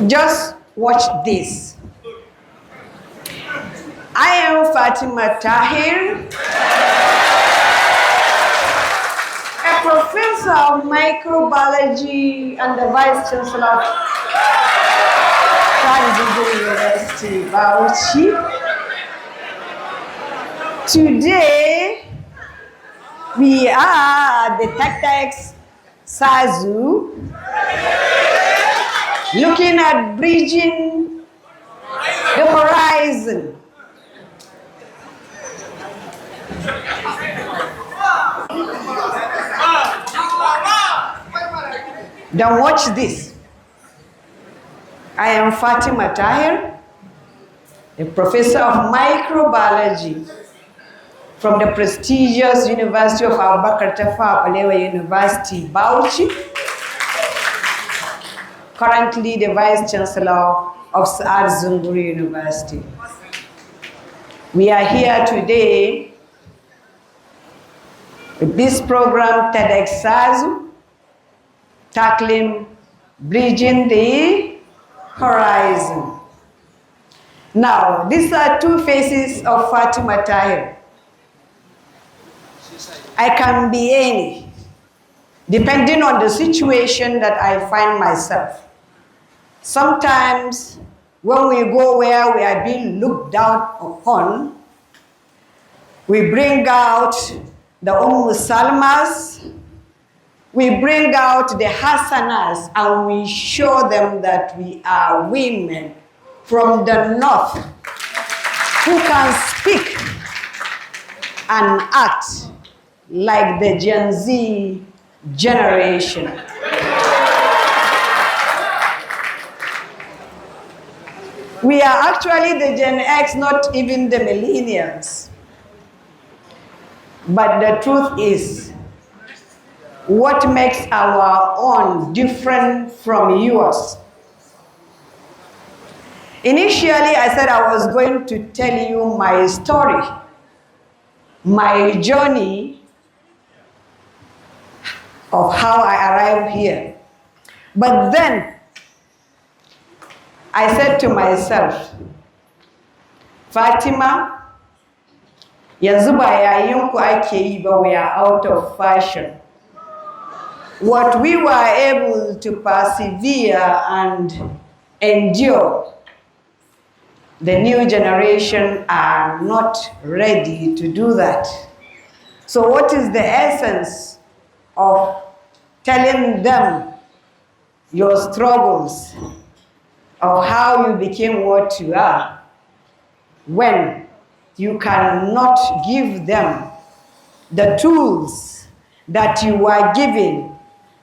Just watch this. I am Fatimah Tahir, a professor of microbiology and the Vice Chancellor of Zungur University, Bauchi. Today, we are at the TEDx SAZU, looking at bridging the horizon. Now watch this. I am Fatimah Tahir, a professor of microbiology from the prestigious University of Abubakar Tafawa Balewa University, Bauchi, currently the Vice Chancellor of Zungur University. We are here today with this program, TEDx SAZU, tackling bridging the horizon. Now, these are two faces of Fatimah Tahir. I can be any, depending on the situation that I find myself. Sometimes, when we go where we are being looked down upon, we bring out the Salmas, we bring out the Hassanas, and we show them that we are women from the north who can speak and act like the Gen Z generation. We are actually the Gen X, not even the millennials. But the truth is, what makes our own different from yours? Initially, I said I was going to tell you my story, my journey of how I arrived here. But then, I said to myself, Fatima, yanzu ba yayin ku ake yi ba, we are out of fashion. What we were able to persevere and endure, the new generation are not ready to do that. So what is the essence of telling them your struggles, of how you became what you are, when you cannot give them the tools that you were given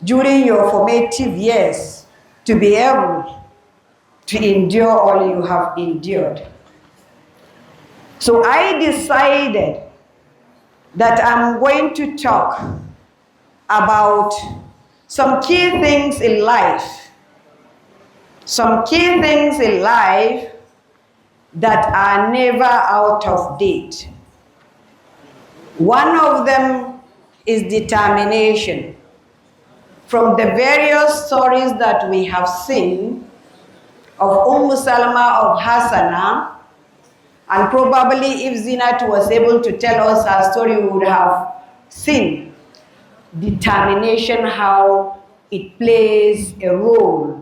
during your formative years to be able to endure all you have endured? So I decided that I'm going to talk about some key things in life, that are never out of date. One of them is determination. From the various stories that we have seen of Salma, of Hassana, and probably if Zinat was able to tell us her story, we would have seen determination, how it plays a role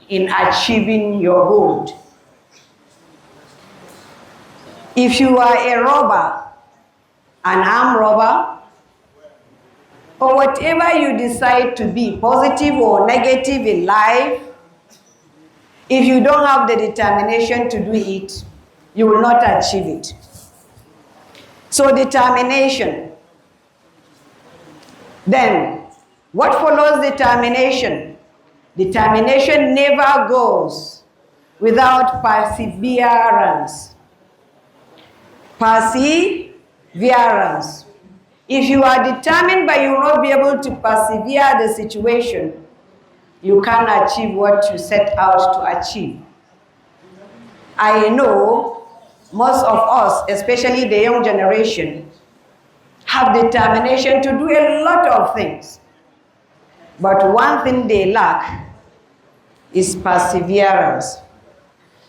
in achieving your goal. If you are a robber, an armed robber, or whatever you decide to be, positive or negative in life, if you don't have the determination to do it, you will not achieve it. So determination. Then, what follows determination? Determination never goes without perseverance. Perseverance. If you are determined but you will not be able to persevere the situation, you can't achieve what you set out to achieve. I know most of us, especially the young generation, have determination to do a lot of things. But one thing they lack is perseverance.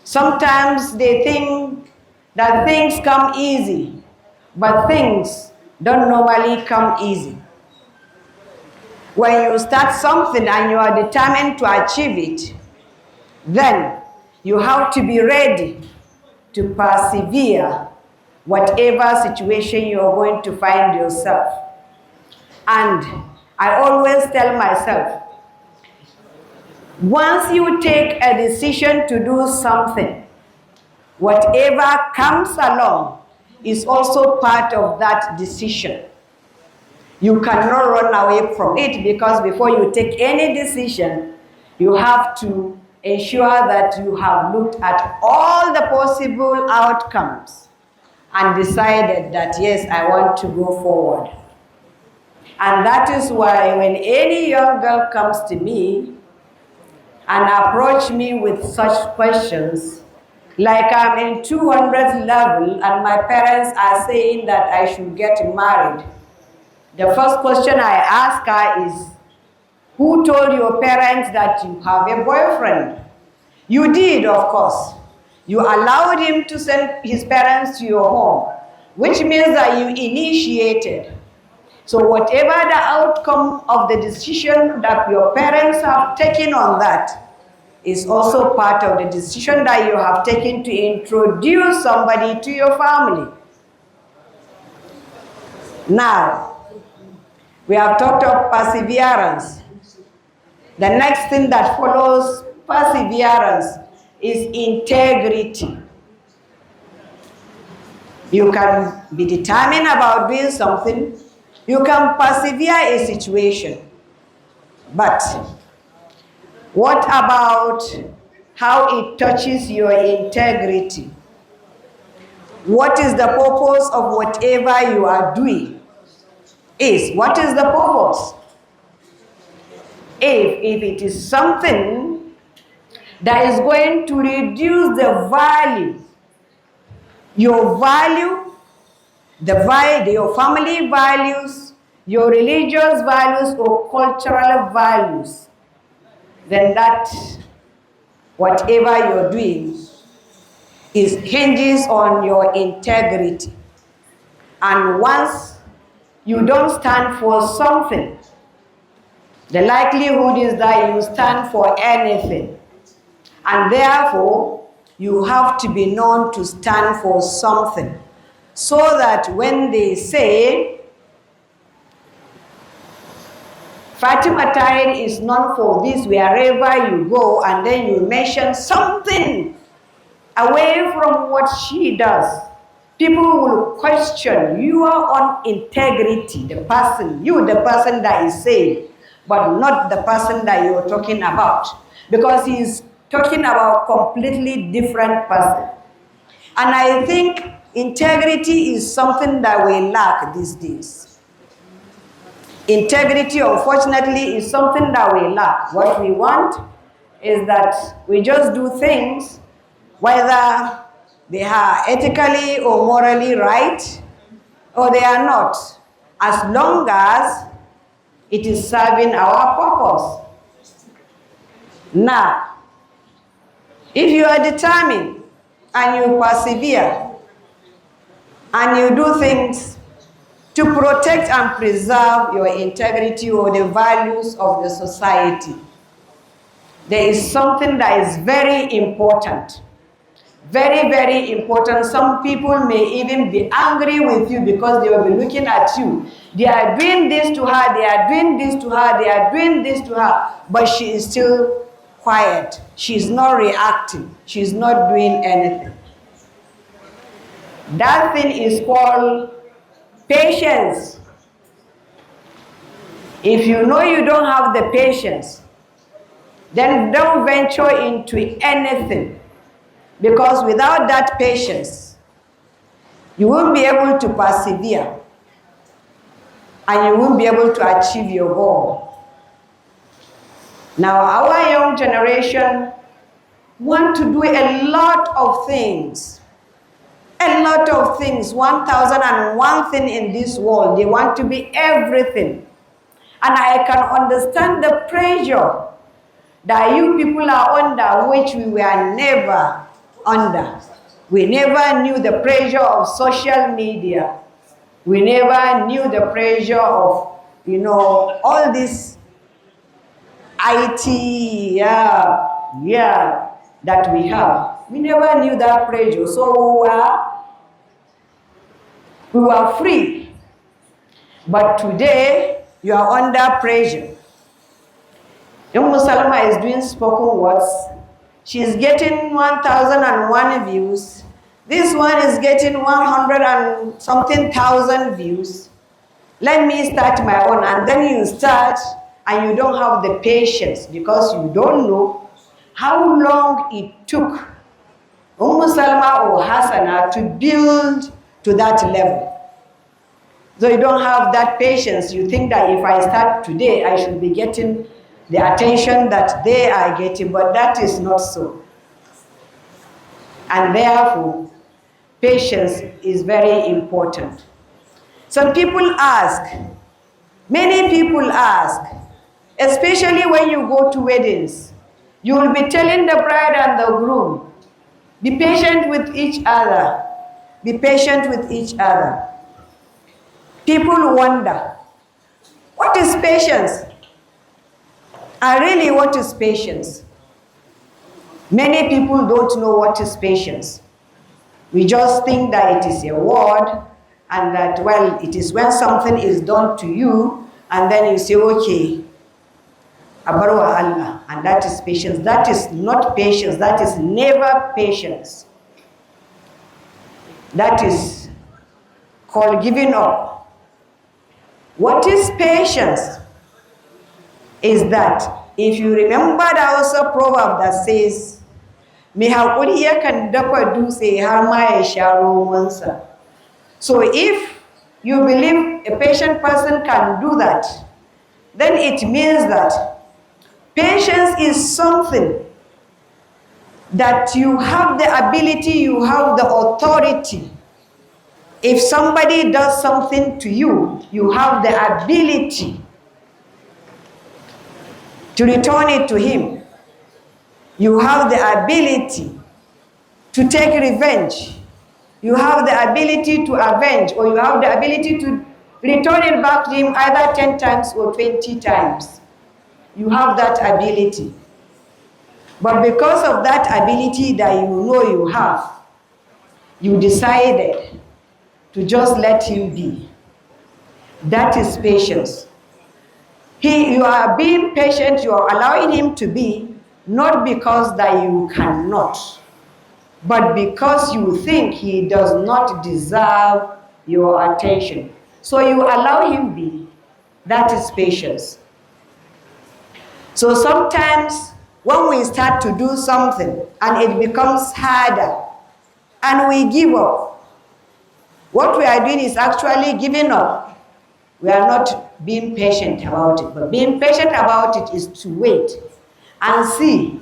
Sometimes they think that things come easy, but things don't normally come easy. When you start something and you are determined to achieve it, then you have to be ready to persevere whatever situation you are going to find yourself. And I always tell myself, once you take a decision to do something, whatever comes along is also part of that decision. You cannot run away from it, because before you take any decision, you have to ensure that you have looked at all the possible outcomes and decided that, yes, I want to go forward. And that is why when any young girl comes to me and approach me with such questions, like I'm in 200 level and my parents are saying that I should get married, the first question I ask her is, who told your parents that you have a boyfriend? You did, of course. You allowed him to send his parents to your home, which means that you initiated. So whatever the outcome of the decision that your parents have taken on that is also part of the decision that you have taken to introduce somebody to your family. Now, we have talked of perseverance. The next thing that follows perseverance is integrity. You can be determined about doing something. You can persevere a situation. But what about how it touches your integrity? What is the purpose of whatever you are doing? What is the purpose? If it is something that is going to reduce the value, your family values, your religious values or cultural values, then that whatever you're doing hinges on your integrity. And once you don't stand for something, the likelihood is that you stand for anything. And therefore, you have to be known to stand for something. So that when they say, Fatimah Tahir is known for this wherever you go, and then you mention something away from what she does, people will question your own integrity, the person that is saved, but not the person that you're talking about, because he's talking about completely different person. And I think integrity is something that we lack these days. Integrity, unfortunately, is something that we lack. What we want is that we just do things, whether they are ethically or morally right, or they are not, as long as it is serving our purpose. Now, if you are determined and you persevere and you do things to protect and preserve your integrity or the values of the society, there is something that is very important. Very, very important. Some people may even be angry with you because they will be looking at you. They are doing this to her, they are doing this to her, they are doing this to her, but she is still quiet. She is not reacting. She is not doing anything. That thing is called patience. If you know you don't have the patience, then don't venture into anything. Because without that patience, you won't be able to persevere and you won't be able to achieve your goal. Now, our young generation want to do a lot of things. A lot of things, 1001 thing in this world. They want to be everything. And I can understand the pressure that you people are under, which we were never under. We never knew the pressure of social media. We never knew the pressure of, all this IT, that we have. We never knew that pressure. So we were free. But today, you are under pressure. Salma is doing spoken words. She's getting 1,001 views. This one is getting 100 and something thousand views. Let me start my own. And then you start and you don't have the patience because you don't know how long it took Salma or Hassana to build to that level. So you don't have that patience. You think that if I start today, I should be getting the attention that they are getting, but that is not so. And therefore, patience is very important. Some people ask, many people ask, especially when you go to weddings, you will be telling the bride and the groom, be patient with each other. Be patient with each other. People wonder, what is patience? And really, what is patience? Many people don't know what is patience. We just think that it is a word and that, well, it is when something is done to you and then you say, okay, Abarwa Allah, and that is patience. That is not patience. That is never patience. That is called giving up. What is patience? Is that if you remember, there was a proverb that says, "Me hakuri yakan dafa dutse har ma ya sha romansa." So if you believe a patient person can do that, then it means that patience is something that you have the ability, you have the authority. If somebody does something to you, you have the ability to return it to him. You have the ability to take revenge. You have the ability to avenge, or you have the ability to return it back to him either 10 times or 20 times. You have that ability. But because of that ability that you know you have, you decided to just let him be. That is patience. You are being patient, you are allowing him to be, not because that you cannot, but because you think he does not deserve your attention. So you allow him be. That is patience. So sometimes when we start to do something and it becomes harder and we give up, what we are doing is actually giving up. We are not being patient about it. But being patient about it is to wait and see,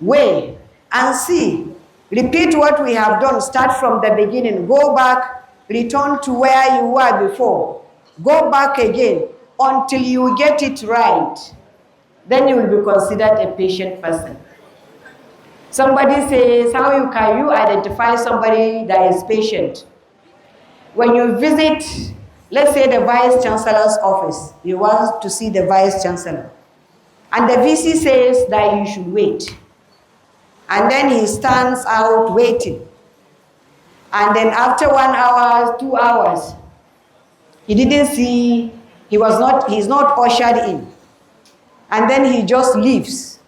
wait and see. Repeat what we have done. Start from the beginning. Go back, return to where you were before. Go back again until you get it right. Then you will be considered a patient person. Somebody says, how can you identify somebody that is patient? When you visit, let's say, the Vice Chancellor's office, you want to see the Vice Chancellor. And the VC says that you should wait. And then he stands out waiting. And then after 1 hour, 2 hours, he didn't see, he's not ushered in. And then he just leaves.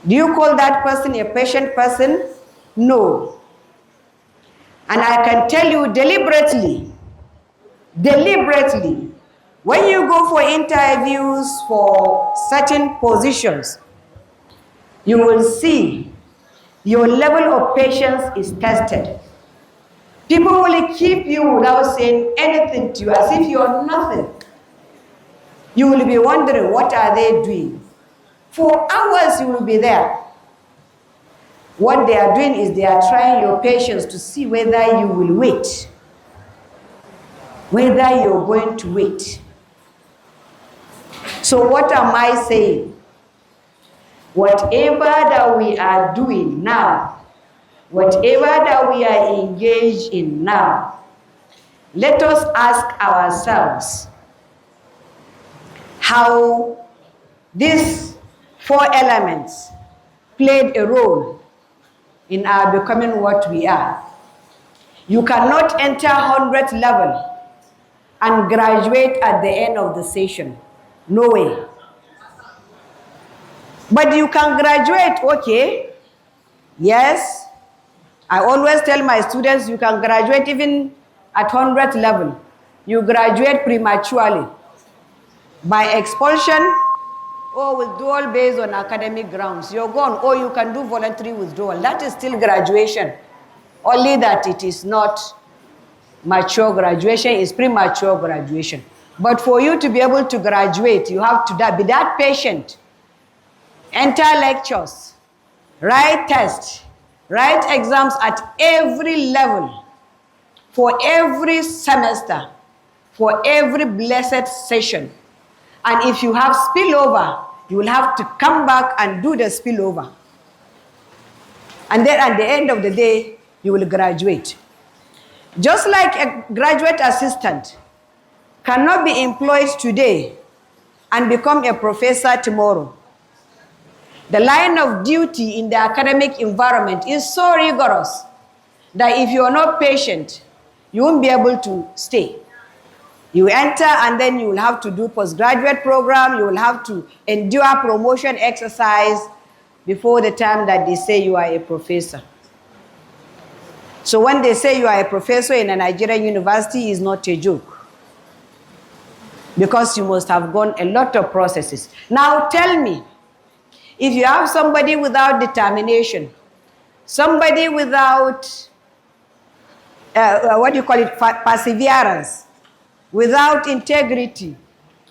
Do you call that person a patient person? No. And I can tell you deliberately, when you go for interviews for certain positions, you will see your level of patience is tested. People will keep you without saying anything to you, as if you are nothing. You will be wondering, what are they doing? For hours you will be there. What they are doing is they are trying your patience to see whether you will wait. Whether you're going to wait. So what am I saying? whatever that we are doing now, whatever that we are engaged in now, let us ask ourselves how these 4 elements played a role in our becoming what we are. You cannot enter 100th level and graduate at the end of the session. No way. But you can graduate, okay? Yes. I always tell my students you can graduate even at 100th level. You graduate prematurely by expulsion or withdrawal based on academic grounds. You're gone, or you can do voluntary withdrawal. That is still graduation. Only that it is not mature graduation, it's premature graduation. But for you to be able to graduate, you have to be that patient. Enter lectures, write tests, write exams at every level, for every semester, for every blessed session. And if you have spillover, you will have to come back and do the spillover. And then at the end of the day, you will graduate. Just like a graduate assistant cannot be employed today and become a professor tomorrow. The line of duty in the academic environment is so rigorous that if you are not patient, you won't be able to stay. You enter and then you will have to do postgraduate program, you will have to endure promotion exercise before the time that they say you are a professor. So when they say you are a professor in a Nigerian university, it's not a joke. Because you must have gone a lot of processes. Now tell me, if you have somebody without determination, somebody without, perseverance, without integrity,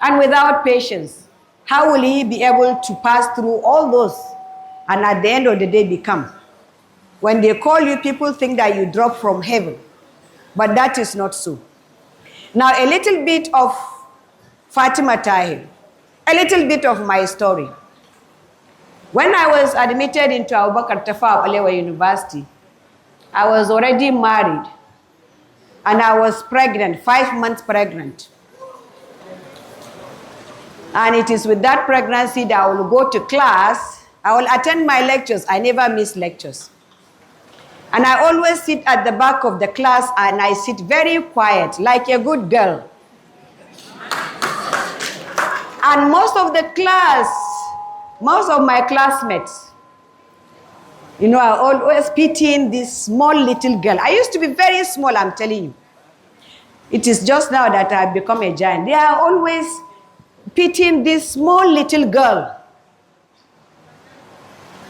and without patience, how will he be able to pass through all those and at the end of the day become? When they call you, people think that you drop from heaven, but that is not so. Now, a little bit of Fatimah Tahir, a little bit of my story. When I was admitted into Abubakar Tafawa Balewa University, I was already married, and I was pregnant, 5 months pregnant. And it is with that pregnancy that I will go to class, I will attend my lectures, I never miss lectures. And I always sit at the back of the class and I sit very quiet, like a good girl. And most of my classmates, you know, are always pitying this small little girl. I used to be very small, I'm telling you. It is just now that I've become a giant. They are always pitying this small little girl,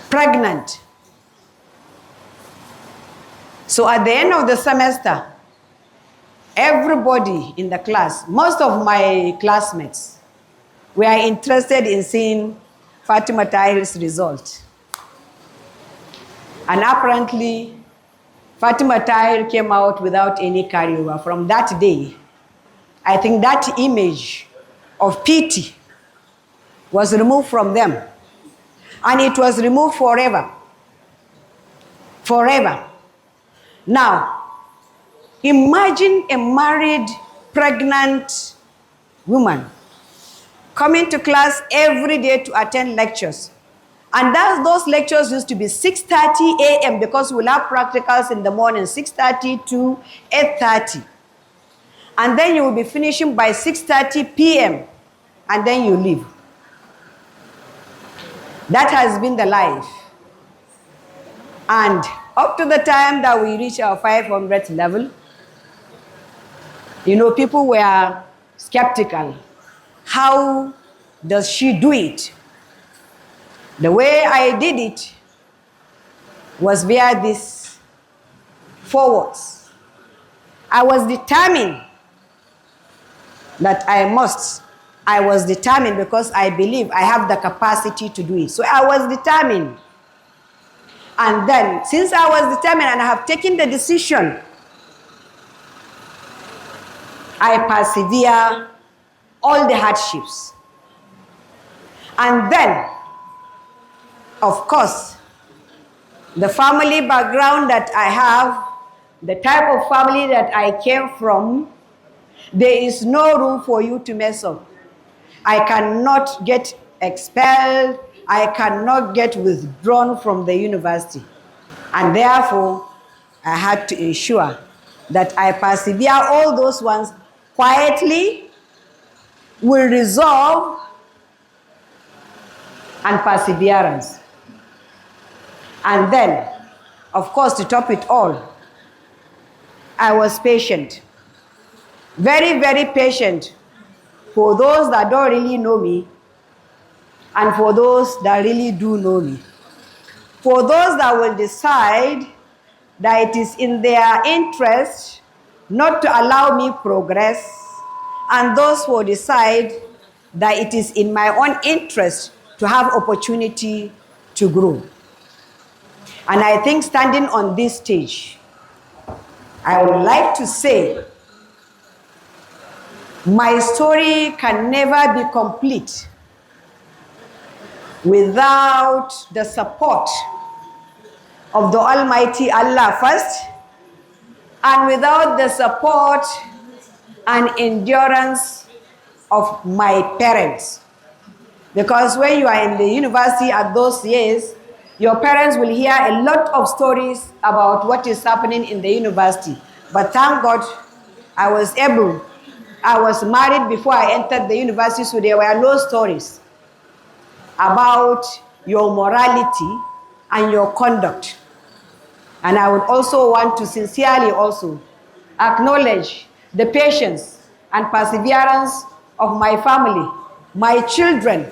pregnant. So at the end of the semester, everybody in the class, most of my classmates, were interested in seeing Fatimah Tahir's result. And apparently, Fatimah Tahir came out without any carryover. From that day, I think that image of pity was removed from them. And it was removed forever. Forever. Now, imagine a married, pregnant woman coming to class every day to attend lectures. And those lectures used to be 6:30 a.m. because we'll have practicals in the morning, 6:30 to 8:30. And then you will be finishing by 6:30 p.m. and then you leave. That has been the life. And up to the time that we reach our 500th level, you know, people were skeptical. How does she do it? The way I did it was via these 4 words. I was determined that I must. I was determined because I believe I have the capacity to do it. So I was determined. And then, since I was determined and I have taken the decision, I persevere all the hardships. And then, of course, the family background that I have, the type of family that I came from, there is no room for you to mess up. I cannot get expelled. I cannot get withdrawn from the university. And therefore, I had to ensure that I persevere all those ones quietly, with resolve and perseverance. And then, of course, to top it all, I was patient. Very, very patient for those that don't really know me and for those that really do know me. For those that will decide that it is in their interest not to allow me progress, and those who decide that it is in my own interest to have opportunity to grow. And I think standing on this stage, I would like to say my story can never be complete without the support of the Almighty Allah first, and without the support and endurance of my parents. Because when you are in the university at those years, your parents will hear a lot of stories about what is happening in the university. But thank God, I was married before I entered the university, so there were no stories about your morality and your conduct. And I would also want to sincerely also acknowledge the patience and perseverance of my family, my children,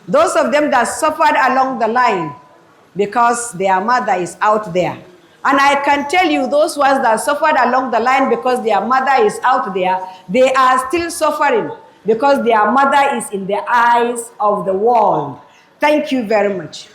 those of them that suffered along the line because their mother is out there. And I can tell you, those ones that suffered along the line because their mother is out there, they are still suffering because their mother is in the eyes of the world. Thank you very much.